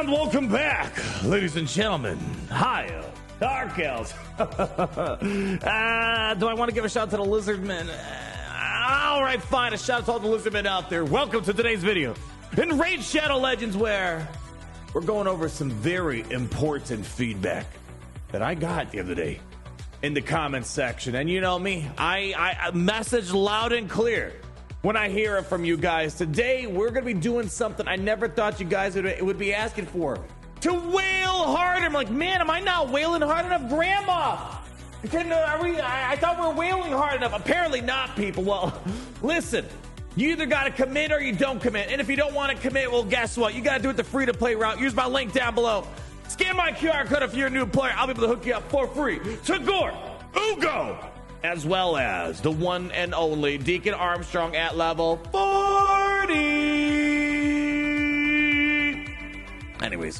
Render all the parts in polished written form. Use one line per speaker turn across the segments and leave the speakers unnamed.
And welcome back, ladies and gentlemen. Hi, Dark Elves. Do I want to give a shout out to the Lizardmen? All right, fine. A shout out to all the Lizardmen out there. Welcome to today's video in Raid Shadow Legends, where we're going over some very important feedback that I got the other day in the comments section. And you know me, I message loud and clear when I hear it from you guys. Today, we're going to be doing something I never thought you guys would be asking for. To wail harder. I'm like, man, am I not wailing hard enough? Grandma! I thought we were wailing hard enough. Apparently not, people. Well, listen. You either got to commit or you don't commit. And if you don't want to commit, well, guess what? You got to do it the free-to-play route. Use my link down below. Scan my QR code if you're a new player. I'll be able to hook you up for free to Gore, Ugo, as well as the one and only Deacon Armstrong at level 40. Anyways,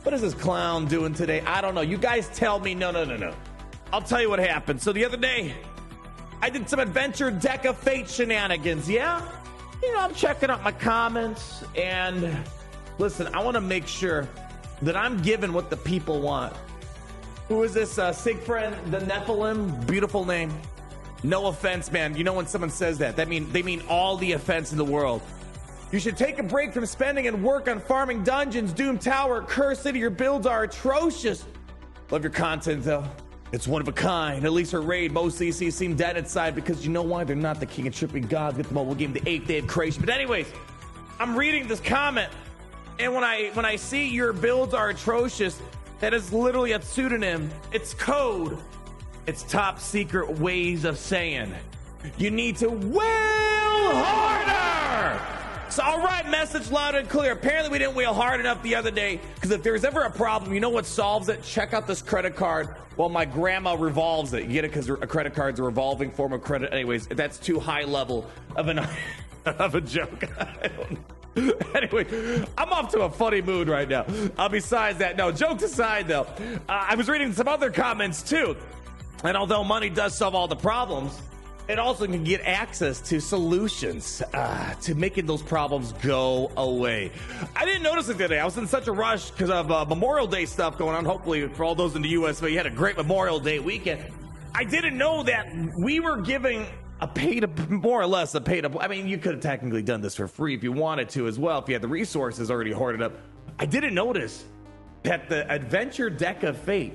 what is this clown doing today? I don't know. You guys tell me. No. I'll tell you what happened. So the other day, I did some Adventure Deck of Fate shenanigans, yeah? You know, I'm checking out my comments, and listen, I want to make sure that I'm giving what the people want. Who is this? Siegfried the Nephilim? Beautiful name. No offense, man. You know when someone says that, they mean all the offense in the world. You should take a break from spending and work on farming dungeons, Doom Tower, Curse City. Your builds are atrocious. Love your content, though. It's one of a kind. At least her raid, most CCs seem dead inside because you know why? They're not the king of tripping gods with the mobile game, the 8th day of creation. But anyways, I'm reading this comment, and when I see your builds are atrocious, that is literally a pseudonym. It's code. It's top secret ways of saying you need to wail harder. So, all right, message loud and clear. Apparently, we didn't wail hard enough the other day, because if there's ever a problem, you know what solves it? Check out this credit card while my grandma revolves it. You get it? Because a credit card's a revolving form of credit. Anyways, that's too high level of a joke. I don't know. Anyway, I'm off to a funny mood right now. Besides that, no, jokes aside, though, I was reading some other comments, too. And although money does solve all the problems, it also can get access to solutions to making those problems go away. I didn't notice it today. I was in such a rush because of Memorial Day stuff going on. Hopefully, for all those in the U.S., you had a great Memorial Day weekend. I didn't know that we were giving more or less a pay to. I mean, you could have technically done this for free if you wanted to as well, if you had the resources already hoarded up. I didn't notice that the Adventure Deck of Fate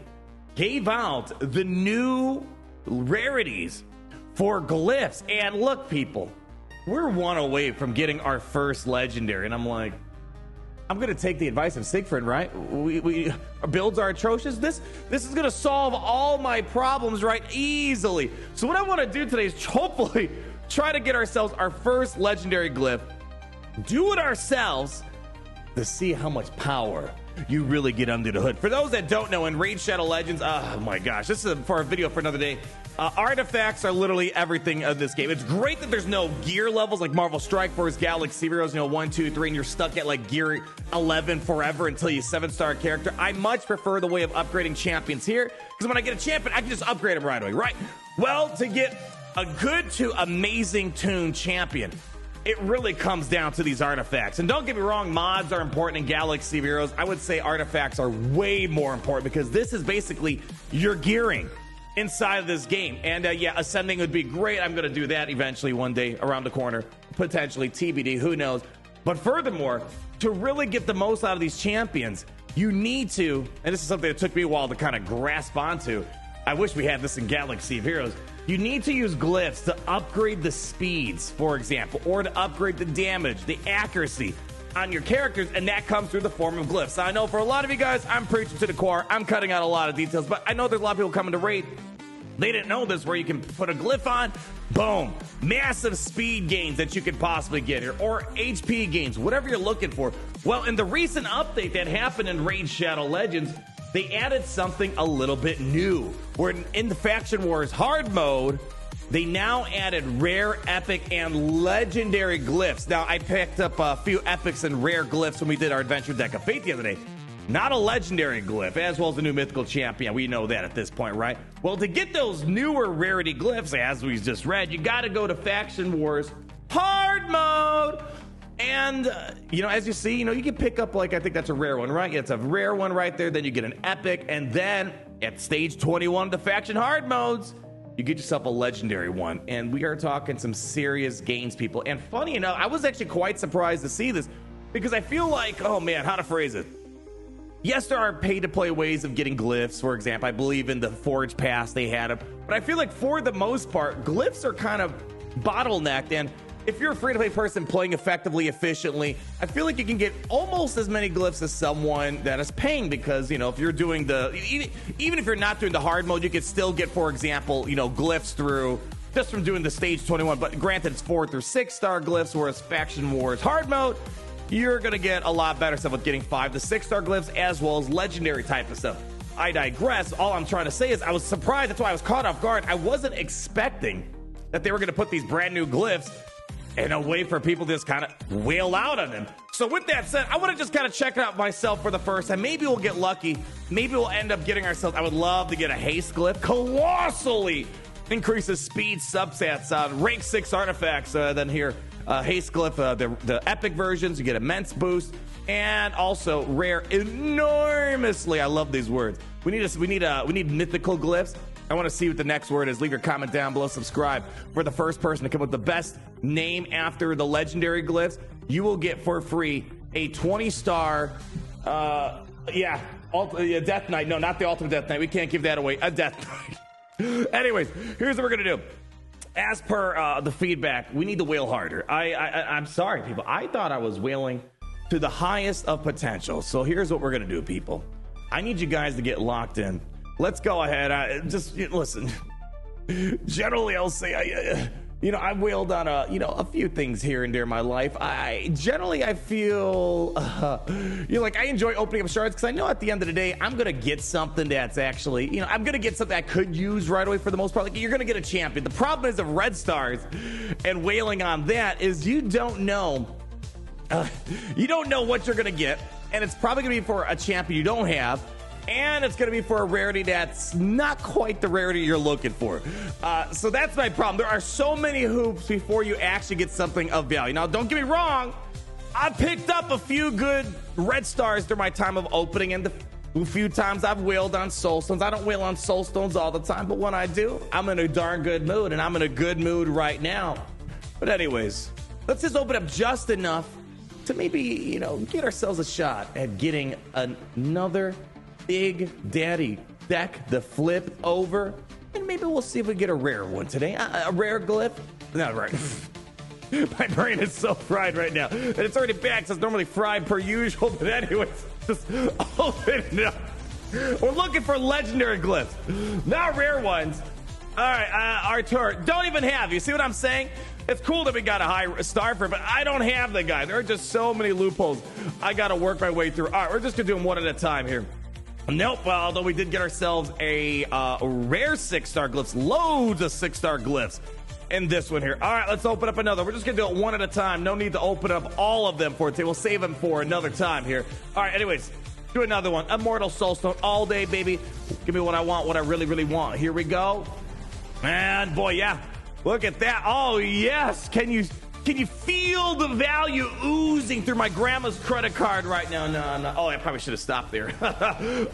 gave out the new rarities for glyphs. And look, people, we're one away from getting our first legendary, and I'm like, I'm gonna take the advice of Siegfried, right? Our builds are atrocious. This is gonna solve all my problems, right? Easily. So what I want to do today is hopefully try to get ourselves our first legendary glyph, do it ourselves to see how much power you really get under the hood. For those that don't know, in Raid Shadow Legends, oh my gosh, this is for a video for another day. Artifacts are literally everything of this game. It's great that there's no gear levels like Marvel Strike Force, Galaxy Heroes, 1, 2, 3, and you're stuck at like gear 11 forever until you 7-star character. I much prefer the way of upgrading champions here, because when I get a champion, I can just upgrade them right away, right? Well, to get a good to amazing tuned champion, it really comes down to these artifacts. And don't get me wrong, mods are important in Galaxy Heroes. I would say artifacts are way more important, because this is basically your gearing inside of this game. And yeah, ascending would be great. I'm going to do that eventually one day around the corner, potentially TBD, who knows. But furthermore, to really get the most out of these champions, you need to, and this is something that took me a while to kind of grasp onto. I wish we had this in Galaxy of Heroes. You need to use glyphs to upgrade the speeds, for example, or to upgrade the damage, the accuracy on your characters, and that comes through the form of glyphs. I know for a lot of you guys, I'm preaching to the choir. I'm cutting out a lot of details, but I know there's a lot of people coming to raid. They didn't know this, where you can put a glyph on, boom, massive speed gains that you could possibly get here, or HP gains, whatever you're looking for. Well, in the recent update that happened in Raid Shadow Legends, they added something a little bit new, where in the Faction Wars hard mode, they now added rare, epic, and legendary glyphs. Now, I picked up a few epics and rare glyphs when we did our Adventure Deck of Fate the other day. Not a legendary glyph, as well as a new mythical champion. We know that at this point, right? Well, to get those newer rarity glyphs, as we just read, you got to go to Faction Wars hard mode. And, you know, as you see, you know, you can pick up, like, I think that's a rare one, right? Yeah, it's a rare one right there. Then you get an epic. And then at stage 21 of the faction hard modes, you get yourself a legendary one. And we are talking some serious gains, people. And funny enough, I was actually quite surprised to see this because I feel like, oh man, how to phrase it? Yes, there are pay-to-play ways of getting glyphs. For example, I believe in the Forge Pass they had them. But I feel like for the most part, glyphs are kind of bottlenecked. And if you're a free-to-play person playing effectively, efficiently, I feel like you can get almost as many glyphs as someone that is paying because, you know, if you're doing the, even if you're not doing the hard mode, you could still get, for example, you know, glyphs through just from doing the stage 21. But granted, it's 4 through 6 star glyphs, whereas Faction Wars hard mode, you're going to get a lot better stuff with getting 5 to 6 star glyphs as well as legendary type of stuff. I digress. All I'm trying to say is I was surprised. That's why I was caught off guard. I wasn't expecting that they were going to put these brand new glyphs in a way for people to just kind of wail out on them. So with that said, I want to just kind of check it out myself for the first time. Maybe we'll get lucky. Maybe we'll end up getting ourselves, I would love to get a haste glyph. Colossally increases speed subsets on rank 6 artifacts. Then here, haste glyph, the epic versions, you get immense boost. And also rare enormously. I love these words. We need mythical glyphs. I want to see what the next word is. Leave your comment down below. Subscribe for the first person to come up with the best name after the legendary glyphs. You will get for free a 20-star, Death Knight. No, not the Ultimate Death Knight. We can't give that away. A Death Knight. Anyways, here's what we're gonna do. As per the feedback, we need to wail harder. I'm sorry, people. I thought I was wailing to the highest of potential. So here's what we're gonna do, people. I need you guys to get locked in. Let's go ahead. Just listen. Generally, I'll say, I've wailed on a few things here and there in my life. I feel, I enjoy opening up shards because I know at the end of the day, I'm gonna get something that's actually, I'm gonna get something I could use right away for the most part. Like you're gonna get a champion. The problem is of red stars and wailing on that is you don't know what you're gonna get, and it's probably gonna be for a champion you don't have. And it's going to be for a rarity that's not quite the rarity you're looking for. So that's my problem. There are so many hoops before you actually get something of value. Now, don't get me wrong. I picked up a few good red stars during my time of opening, and the few times I've wailed on soul stones. I don't wail on soul stones all the time, but when I do, I'm in a darn good mood, and I'm in a good mood right now. But anyways, let's just open up just enough to maybe, get ourselves a shot at getting another Big Daddy deck, the flip over, and maybe we'll see if we get a rare one today. A rare glyph? No, right. My brain is so fried right now. And it's already back, so it's normally fried per usual. But anyways, just open it up. We're looking for legendary glyphs, not rare ones. All right, Artur, don't even have. You see what I'm saying? It's cool that we got a high star for it, but I don't have the guy. There are just so many loopholes I got to work my way through. All right, we're just going to do them one at a time here. Nope, although we did get ourselves a rare 6-star glyphs, loads of 6-star glyphs in this one here. All right, let's open up another. We're just going to do it one at a time. No need to open up all of them for today. We'll save them for another time here. All right, anyways, do another one. Immortal Soulstone all day, baby. Give me what I want, what I really, really want. Here we go. And boy, yeah, look at that. Oh, yes. Can you feel the value oozing through my grandma's credit card right now? No. Oh, I probably should have stopped there. All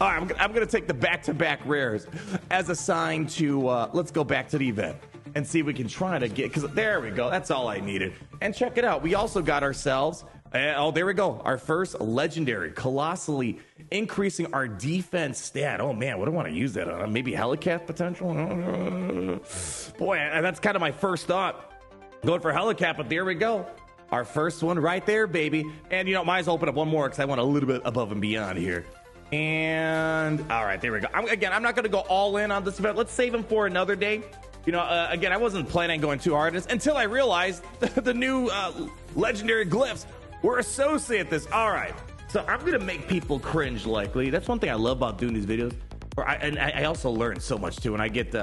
right, I'm going to take the back-to-back rares as a sign to, let's go back to the event and see if we can try to get, because there we go. That's all I needed. And check it out. We also got ourselves, there we go, our first legendary, colossally increasing our defense stat. Oh, man, what do I want to use that on? Maybe Helicath potential? Boy, that's kind of my first thought. Going for Helicat, but there we go. Our first one right there, baby. And, might as well open up one more because I want a little bit above and beyond here. And, all right, there we go. I'm not going to go all in on this event. Let's save them for another day. Again, I wasn't planning on going too hard until I realized the new legendary glyphs were associated with this. All right, so I'm going to make people cringe likely. That's one thing I love about doing these videos. I also learn so much, too, and I get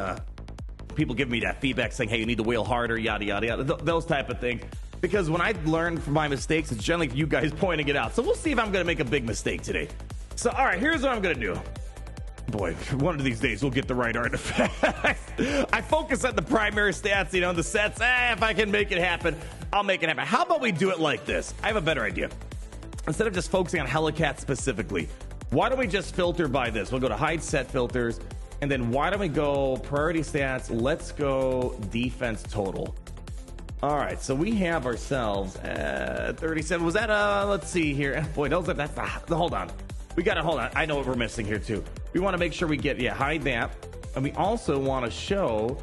people give me that feedback saying, hey, you need to wail harder, yada, yada, yada, those type of things. Because when I learn from my mistakes, it's generally you guys pointing it out. So we'll see if I'm going to make a big mistake today. So, all right, here's what I'm going to do. boy, one of these days we'll get the right artifact. I focus on the primary stats, you know, the sets. If I can make it happen, I'll make it happen. How about we do it like this? I have a better idea. Instead of just focusing on Helicat specifically, why don't we just filter by this? We'll go to hide set filters, and then why don't we go priority stats? Let's go defense total. All right, so we have ourselves 37. Was that let's see here. Boy, that's hold on. We got to hold on. I know what we're missing here too. We want to make sure we get hide that, and we also want to show.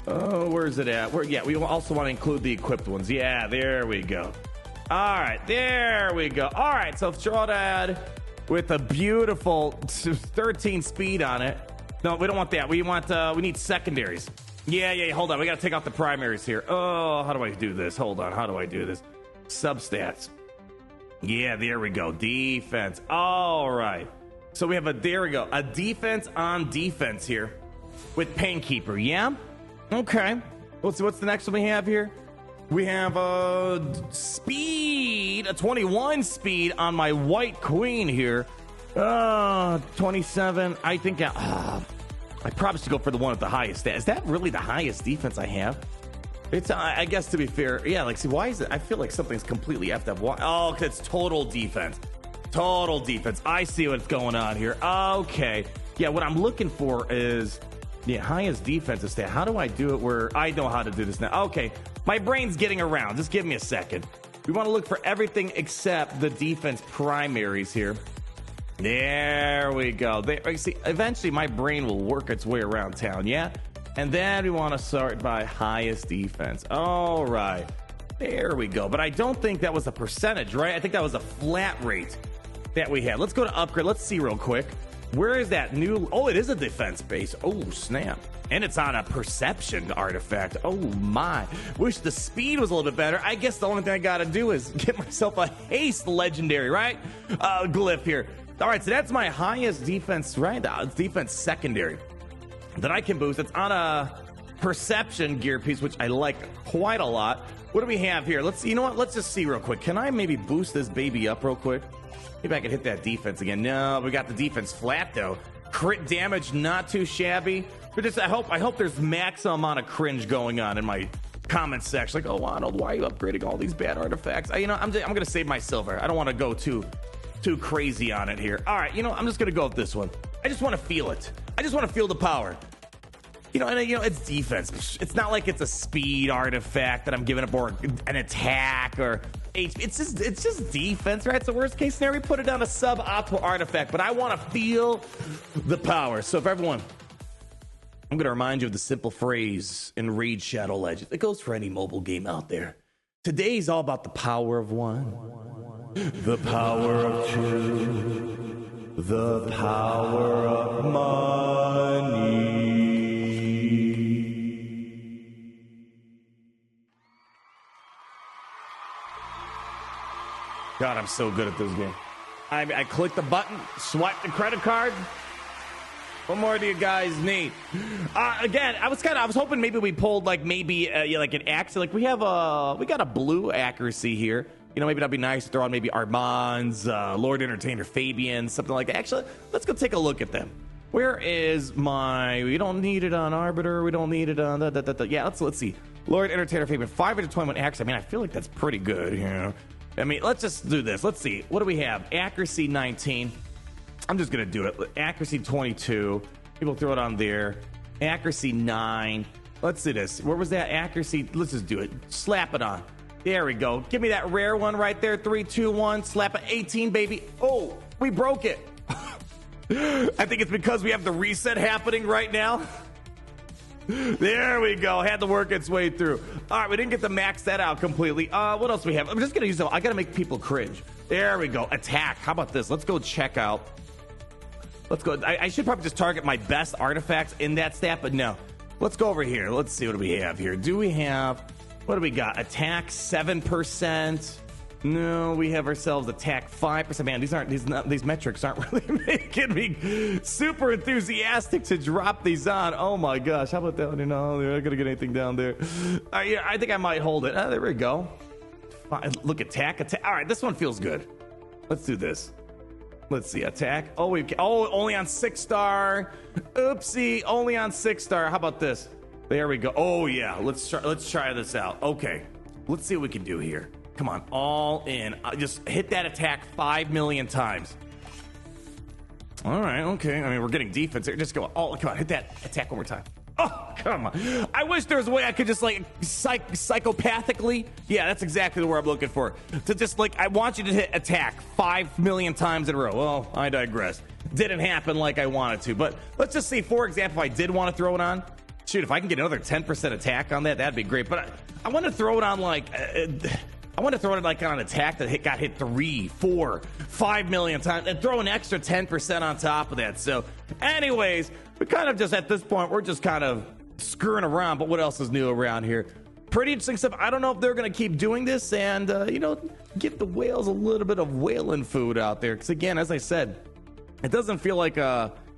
Where is it at? We also want to include the equipped ones. Yeah, there we go. All right, there we go. All right, so Strawdad with a beautiful 13 speed on it. No, we don't want that. We need secondaries. Yeah, hold on. We got to take off the primaries here. Oh, how do I do this? Hold on. How do I do this? Substats. Yeah, there we go. Defense. All right. So we have a defense on defense here with Painkeeper. Yeah? Okay. What's the next one we have here? We have a 21 speed on my White Queen here. 27. I think I probably should go for the one with the highest stat. Is that really the highest defense I have? It's, I guess, to be fair, yeah, like, see, why is it? I feel like something's completely effed up. Why? Oh, because it's total defense. Total defense. I see what's going on here. Okay. Yeah, what I'm looking for is the highest defensive stat. How do I do it where I know how to do this now? Okay. My brain's getting around. Just give me a second. We want to look for everything except the defense primaries here. There we go. See, eventually my brain will work its way around town, yeah? And then we want to sort by highest defense. All right. There we go. But I don't think that was a percentage, right? I think that was a flat rate that we had. Let's go to upgrade. Let's see real quick. Where is that new? Oh, it is a defense base. Oh, snap. And it's on a perception artifact. Oh, my. Wish the speed was a little bit better. I guess the only thing I got to do is get myself a haste legendary, right? Glyph here. All right, so that's my highest defense, right? It's defense secondary that I can boost. It's on a perception gear piece, which I like quite a lot. What do we have here? Let's see. You know what? Let's just see real quick. Can I maybe boost this baby up real quick? Maybe I can hit that defense again. No, we got the defense flat, though. Crit damage, not too shabby. But just, I hope there's maximum amount of cringe going on in my comment section. Like, oh, Arnold, why are you upgrading all these bad artifacts? I'm going to save my silver. I don't want to go too crazy on it here. All right, I'm just gonna go with this one. I just want to feel it. I just want to feel the power. It's defense. It's not like it's a speed artifact that I'm giving up, or an attack, or HP. It's just defense, right? So worst case scenario, we put it on a suboptimal artifact, but I want to feel the power. So if everyone, I'm gonna remind you of the simple phrase in Raid Shadow Legends. It goes for any mobile game out there. Today's all about the power of one. The power of two, the power of money. God, I'm so good at this game. I click the button, swipe the credit card. What more do you guys need? Again, I was hoping maybe we pulled like an accuracy. Like we got a blue accuracy here. Maybe that'd be nice to throw on maybe Armand's, Lord Entertainer Fabian, something like that. Actually, let's go take a look at them. Where is we don't need it on Arbiter. We don't need it on yeah, let's see. Lord Entertainer Fabian, 521 accuracy. I mean, I feel like that's pretty good, I mean, let's just do this. Let's see. What do we have? Accuracy 19. I'm just going to do it. Accuracy 22. People throw it on there. Accuracy 9. Let's do this. Where was that accuracy? Let's just do it. Slap it on. There we go. Give me that rare one right there. 3, 2, 1. Slap it. 18, baby. Oh, we broke it. I think it's because we have the reset happening right now. There we go. Had to work its way through. All right, we didn't get to max that out completely. What else do we have? I'm just going to use them. I got to make people cringe. There we go. Attack. How about this? Let's go check out. Let's go. I should probably just target my best artifacts in that stat, but no. Let's go over here. Let's see what do we have here. Do we have... What do we got? Attack 7%. No, we have ourselves attack 5%. Man, these metrics aren't really making me super enthusiastic to drop these on. Oh my gosh, how about that? No, they're not gonna get anything down there. Yeah, I think I might hold it. There we go. Look, attack. All right, this one feels good. Let's do this. Let's see, attack. Oh, only on 6-star. Oopsie, only on 6-star. How about this? There we go. Oh yeah, let's try this out. Okay, let's see what we can do here. Come on, all in. Just hit that attack 5 million times. All right, okay. I mean, we're getting defense here. Just go. Oh, come on, hit that attack one more time. Oh, come on. I wish there was a way I could just like psychopathically. Yeah, that's exactly the word I'm looking for. To just like, I want you to hit attack 5 million times in a row. Well, I digress. Didn't happen like I wanted to. But let's just see, for example, if I did want to throw it on. Shoot, if I can get another 10% attack on that, that'd be great. But I want to throw it on like. I want to throw it like on an attack that got hit 3, 4, 5 million times and throw an extra 10% on top of that. So anyways, we kind of just at this point, we're just kind of screwing around. But what else is new around here? Pretty interesting stuff. I don't know if they're going to keep doing this and, give the whales a little bit of whaling food out there. Because again, as I said, it doesn't feel like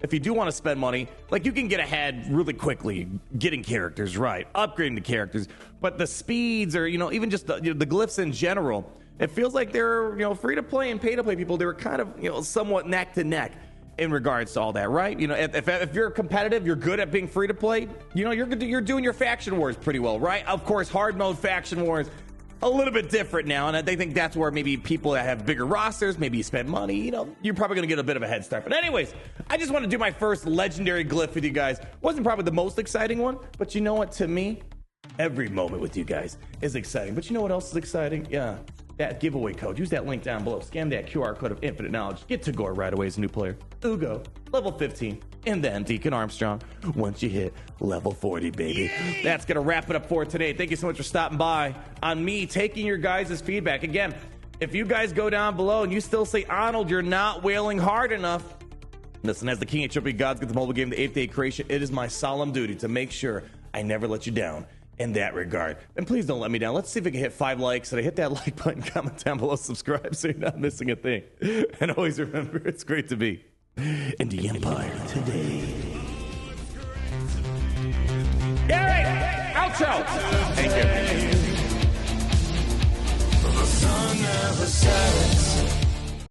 if you do want to spend money, like you can get ahead really quickly, getting characters right, upgrading the characters, but the speeds or, even just the glyphs in general, it feels like they're, free to play and pay to play people. They were kind of, somewhat neck to neck in regards to all that, right? If you're competitive, you're good at being free to play, you're doing your faction wars pretty well, right? Of course, hard mode faction wars, a little bit different now, and I think that's where maybe people that have bigger rosters, maybe you spend money, you're probably going to get a bit of a head start. But anyways, I just want to do my first legendary glyph with you guys. Wasn't probably the most exciting one, but you know what? To me, every moment with you guys is exciting. But you know what else is exciting? Yeah, that giveaway code. Use that link down below. Scan that QR code of infinite knowledge. Get to Gore right away as a new player. Ugo, level 15. And then Deacon Armstrong once you hit level 40, baby. That's going to wrap it up for today. Thank you so much for stopping by on me taking your guys' feedback. Again, if you guys go down below and you still say, Arnold, you're not wailing hard enough. Listen, as the King of Trippy Gods get the mobile game, the 8th day creation, it is my solemn duty to make sure I never let you down in that regard. And please don't let me down. Let's see if we can hit 5 likes. And I hit that like button, comment down below, subscribe so you're not missing a thing. And always remember, it's great to be in the Empire today. Gary, outro. Thank you. The sun never sets.